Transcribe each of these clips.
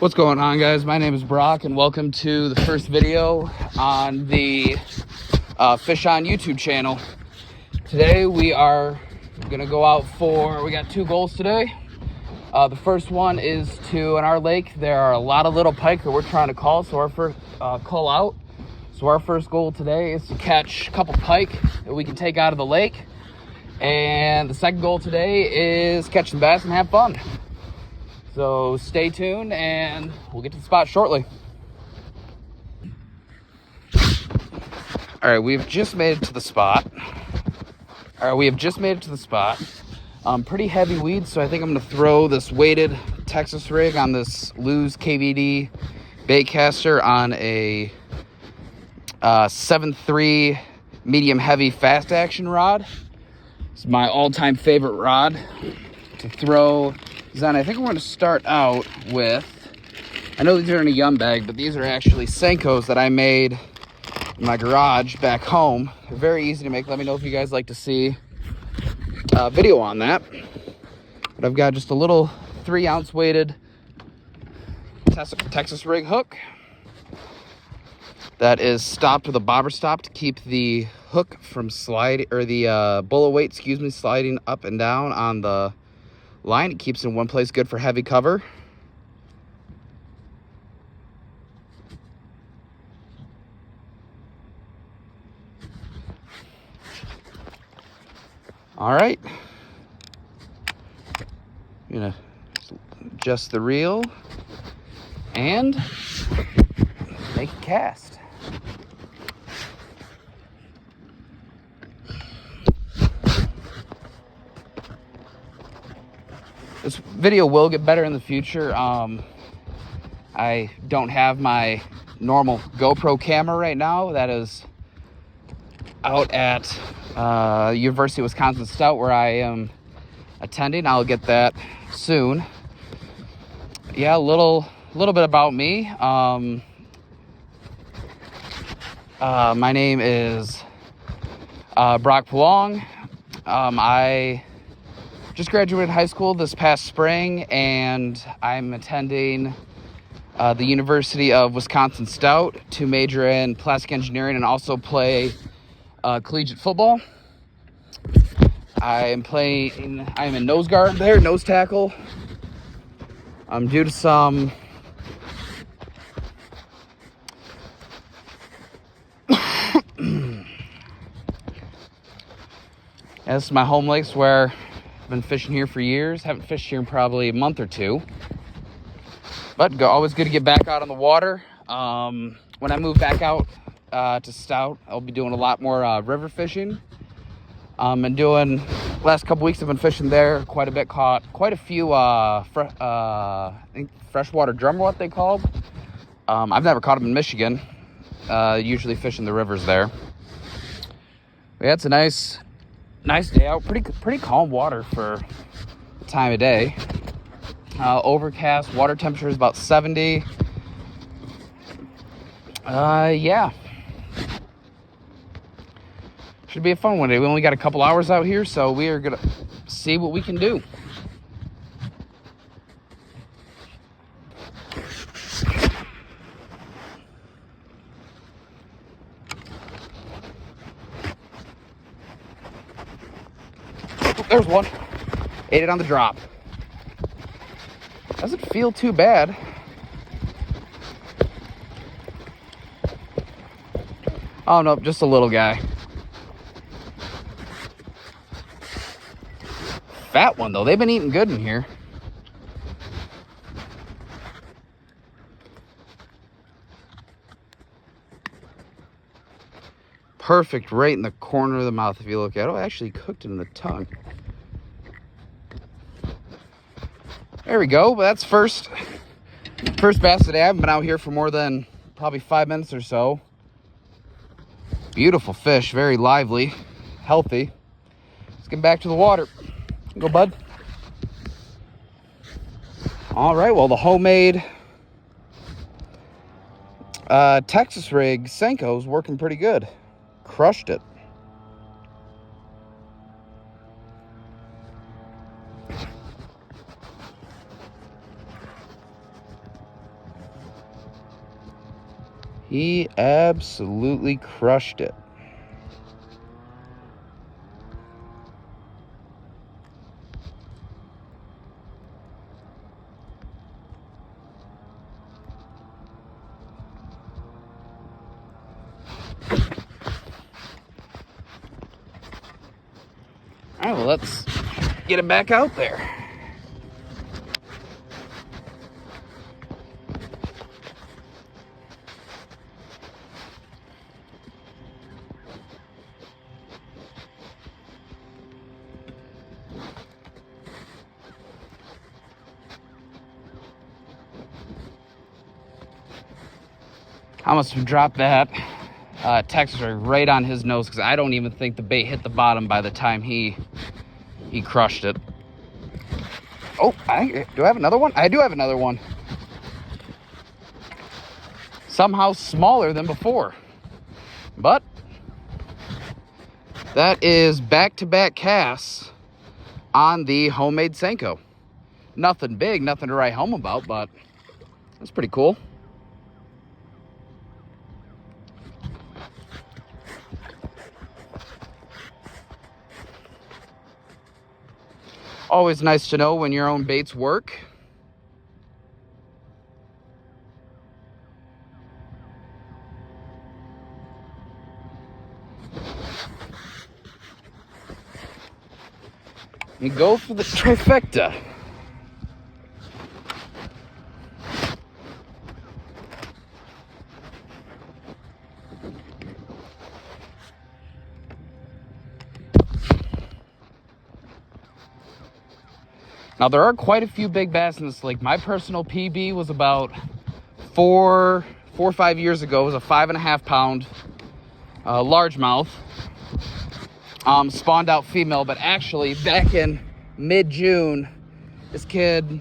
What's going on, guys? My name is Brock and welcome to the first video on the Fish On YouTube channel. Today we are gonna go out we got two goals today. The first one is in our lake there are a lot of little pike that we're trying to call, so our first call out. So our first goal today is to catch a couple pike that we can take out of the lake. And the second goal today is catch some bass and have fun. So stay tuned and we'll get to the spot shortly. All right, we've just made it to the spot. Pretty heavy weeds, so I think I'm gonna throw this weighted Texas rig on this Lew's KVD bait caster on a 7.3 medium heavy fast action rod. It's my all-time favorite rod to throw. Then I think we're going to start out with, I know these are in a yum bag, but these are actually senkos that I made in my garage back home. They're very easy to make. Let me know if you guys like to see a video on that. But I've got just a little 3-ounce weighted Texas rig hook that is stopped with a bobber stop to keep the hook from sliding, or the bullet weight, sliding up and down on the line. It keeps it in one place, good for heavy cover. All right, I'm gonna adjust the reel and make a cast. This video will get better in the future. I don't have my normal GoPro camera right now. That is out at University of Wisconsin Stout, where I am attending. I'll get that soon. Yeah, a little bit about me. My name is Brock Puong. I just graduated high school this past spring, and I'm attending the University of Wisconsin Stout to major in plastic engineering and also play collegiate football. I'm in nose guard there, nose tackle. Due to some this is my home lakes where I've been fishing here for years. Haven't fished here in probably a month or two. But always good to get back out on the water. When I move back out to Stout, I'll be doing a lot more river fishing. And last couple weeks I've been fishing there quite a bit. Caught quite a few I think freshwater drummer, they called. I've never caught them in Michigan. Usually fishing the rivers there. But yeah, it's a nice day out. Pretty calm water for the time of day. Overcast. Water temperature is about 70. Yeah. Should be a fun one day. We only got a couple hours out here, so we are gonna see what we can do. Oh, there's one. Ate it on the drop. Doesn't feel too bad. Oh no, just a little guy. Fat one though. They've been eating good in here. Perfect right in the corner of the mouth if you look at it. Oh, I actually cooked it in the tongue. There we go. Well, that's first bass today. I haven't been out here for more than probably 5 minutes or so. Beautiful fish, very lively, healthy. Let's get back to the water. Go, bud. All right, well, the homemade Texas rig Senko's working pretty good. Crushed it. He absolutely crushed it. All right, well, let's get it back out there. I must have dropped that Texas right on his nose because I don't even think the bait hit the bottom by the time he crushed it. Oh, do I have another one? I do have another one. Somehow smaller than before. But that is back-to-back casts on the homemade Senko. Nothing big, nothing to write home about, but that's pretty cool. Always nice to know when your own baits work. You go for the trifecta. Now, there are quite a few big bass in this lake. My personal PB was about 4 or 5 years ago. It was a 5.5 pound largemouth. Spawned out female, but actually back in mid-June, this kid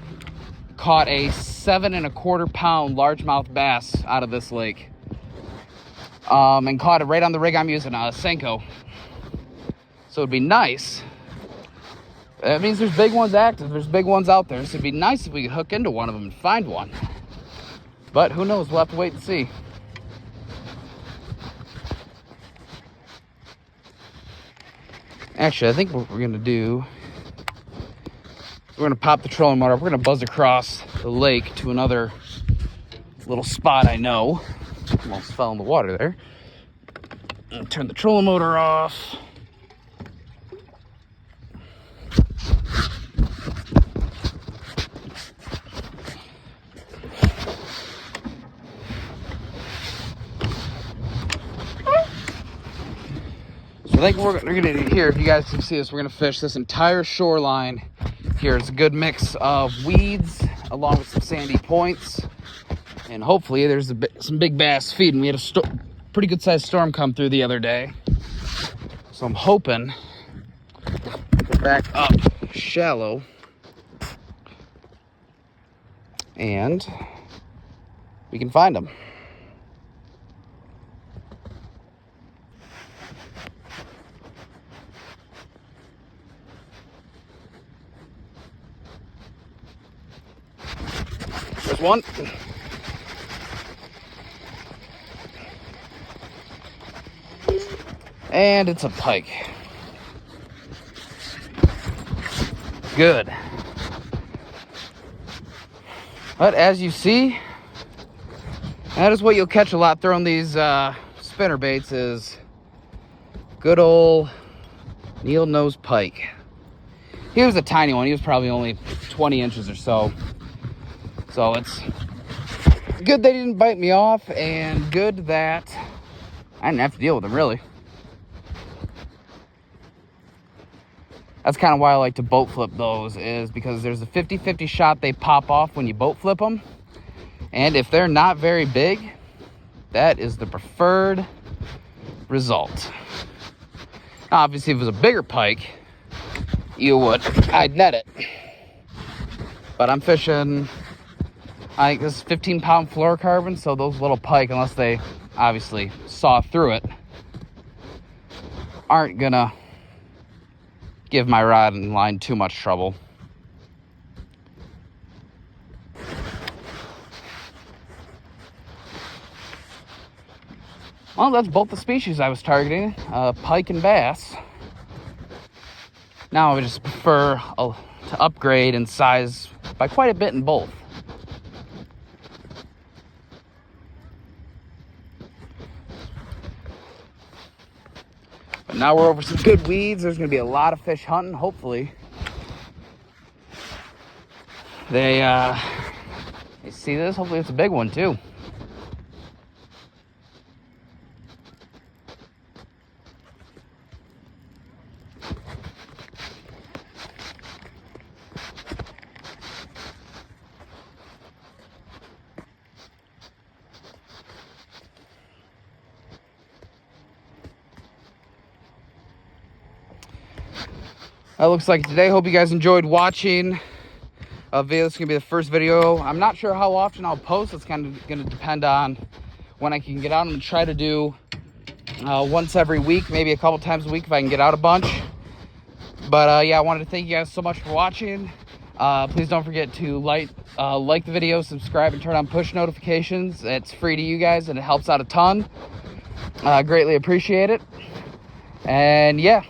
caught a 7.25 pound largemouth bass out of this lake. And caught it right on the rig I'm using, a Senko. So it'd be nice. That means there's big ones active. There's big ones out there. So it'd be nice if we could hook into one of them and find one. But who knows? We'll have to wait and see. Actually, I think what we're going to do, we're going to pop the trolling motor. We're going to buzz across the lake to another little spot I know. Almost fell in the water there. And turn the trolling motor off. I think what we're gonna do here, if you guys can see this, we're gonna fish this entire shoreline here. It's a good mix of weeds along with some sandy points, and hopefully there's some big bass feeding. We had a pretty good sized storm come through the other day, so I'm hoping to back up shallow and we can find them. There's one. And it's a pike. Good. But as you see, that is what you'll catch a lot throwing these spinner baits, is good old needle-nose pike. He was a tiny one. He was probably only 20 inches or so. So it's good they didn't bite me off, and good that I didn't have to deal with them, really. That's kind of why I like to boat flip those, is because there's a 50-50 shot they pop off when you boat flip them. And if they're not very big, that is the preferred result. Now, obviously, if it was a bigger pike, I'd net it. But I'm fishing, I think this is 15-pound fluorocarbon, so those little pike, unless they obviously saw through it, aren't gonna give my rod and line too much trouble. Well, that's both the species I was targeting, pike and bass. Now I would just prefer to upgrade in size by quite a bit in both. But now we're over some good weeds. There's going to be a lot of fish hunting, hopefully. They see this? Hopefully it's a big one, too. That looks like today. Hope you guys enjoyed watching a video. This is going to be the first video. I'm not sure how often I'll post. It's kind of going to depend on when I can get out. I'm going to try to do once every week, maybe a couple times a week if I can get out a bunch. But yeah, I wanted to thank you guys so much for watching. Please don't forget to like the video, subscribe, and turn on push notifications. It's free to you guys, and it helps out a ton. Greatly appreciate it. And yeah.